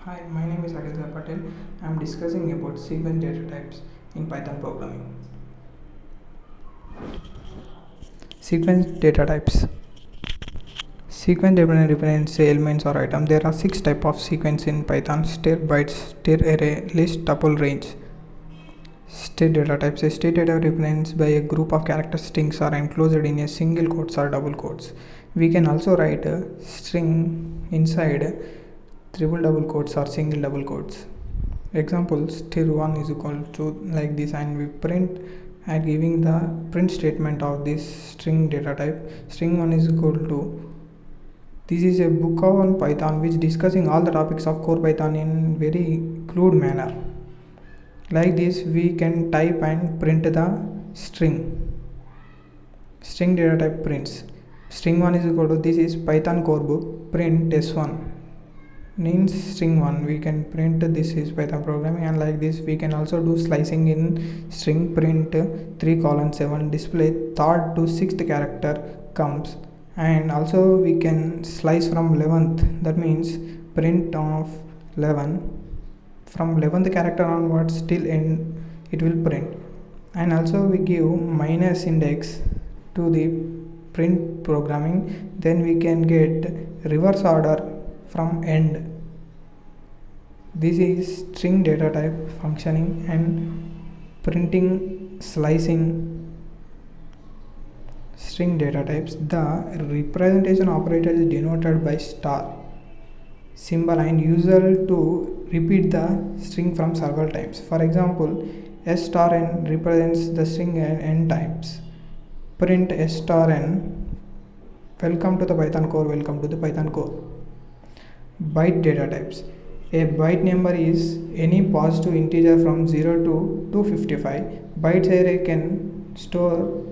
Hi, my name is Agilza Patel. I am discussing about sequence data types in Python programming. Sequence data types. Sequence data represents elements or items. There are 6 types of sequence in Python: stir, bytes, stir array, list, tuple, range. Stir data types. A stir data represents by a group of character strings are enclosed in a single quotes or double quotes. We can also write a string inside triple double quotes or single double quotes. Example, stir1 is equal to like this, and we print and giving the print statement of this string data type. String1 is equal to, this is a book on Python which discussing all the topics of core Python in very crude manner. Like this we can type and print the string data type prints. String1 is equal to, this is Python core book, print s1 means string1. We can print this is Python programming, and like this we can also do slicing in string, print 3:7 display third to sixth character comes, and also we can slice from 11th, that means print of 11 from 11th character onwards till end it will print. And also we give minus index to the print programming, then we can get reverse order from end. This is string data type functioning and printing, slicing string data types. The representation operator is denoted by star symbol and usual to repeat the string from several times. For example, s star n represents the string n times. Print s star n, welcome to the Python core, welcome to the Python core. Byte data types. A byte number is any positive integer from 0 to 255. Bytes array can store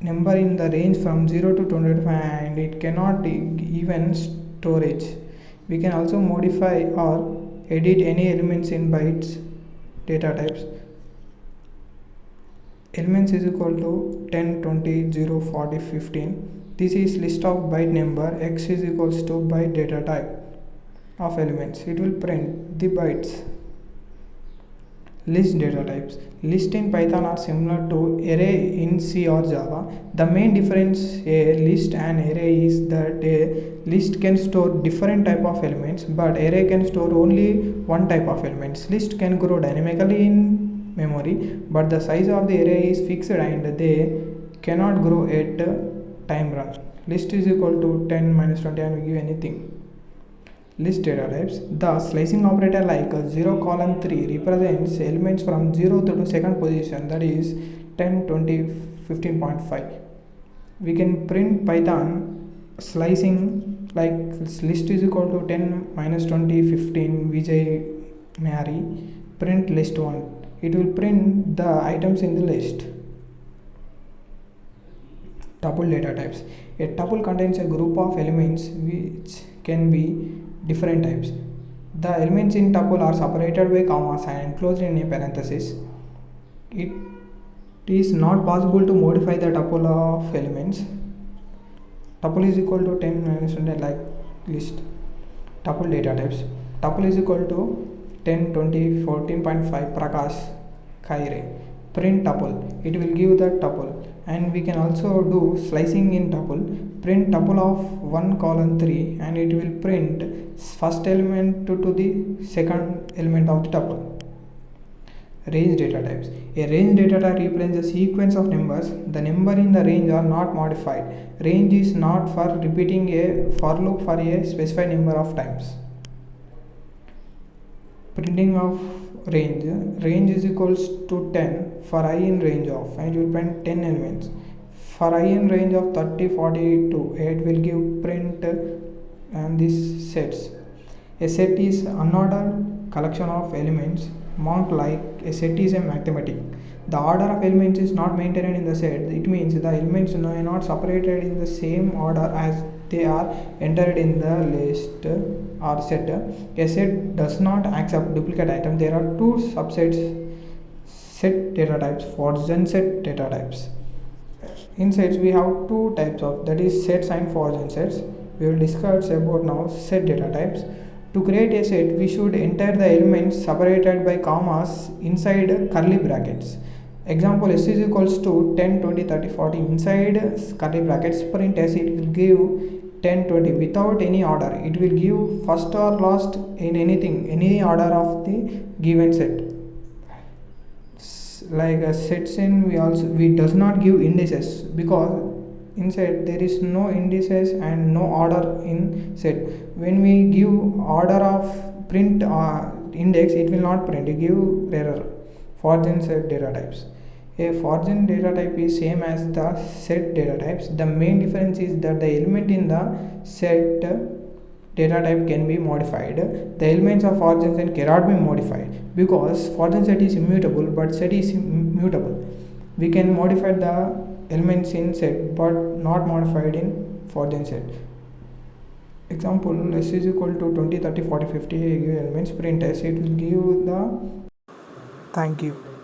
number in the range from 0 to 25, and it cannot even storage. We can also modify or edit any elements in bytes data types. Elements is equal to 10, 20, 0, 40, 15. This is list of byte number. X is equals to byte data type of elements. It will print the bytes. List data types. List in Python are similar to array in C or Java. The main difference a list and array is that a list can store different type of elements, but array can store only one type of elements. List can grow dynamically in memory, but the size of the array is fixed and they cannot grow at time run. List is equal to 10 minus 20, and we give anything. List data types. The slicing operator like 0:3 represents elements from 0th to second position, that is 10, 20, 15.5. We can print Python slicing like list is equal to 10 minus 20 15 Vijay Mary, print list 1. It will print the items in the list. Tuple data types. A tuple contains a group of elements which can be different types. The elements in tuple are separated by commas and enclosed in a parenthesis. It is not possible to modify the tuple of elements. Tuple is equal to 10 minus 20 like list. Tuple data types. Tuple is equal to 10, 20, 14.5 Prakash Khaire. Print tuple. It will give the tuple. And we can also do slicing in tuple. Print tuple of 1:3, and it will print first element to the second element of the tuple. Range data types. A range data type represents a sequence of numbers. The number in the range are not modified. Range is not for repeating a for loop for a specified number of times. Printing of range. Range is equals to 10 for I in range of, and you will print 10 elements. For I in range of 30, 40 to 8 will give print and these sets. A set is unordered collection of elements marked like a set is a mathematic. The order of elements is not maintained in the set. It means the elements are not separated in the same order as they are entered in the list or set. A set does not accept duplicate items. There are two subsets set data types for gen set data types. In sets we have two types of, that is sets and for gen sets. We will discuss about now set data types. To create a set, we should enter the elements separated by commas inside curly brackets. Example, s is equals to 10, 20, 30, 40. Inside curly brackets, print s, it will give 10, 20 without any order. It will give first or last in anything, any order of the given set. Like sets in, we does not give indices, because in set there is no indices and no order in set. When we give order of print index, it will not print, it give error. Fortune set data types. A Fortune data type is same as the set data types. The main difference is that the element in the set data type can be modified. The elements of Fortune set cannot be modified, because Fortune set is immutable but set is mutable. We can modify the elements in set but not modified in Fortune set. Example, s is equal to 20, 30, 40, 50 elements, print s, it will give the. Thank you.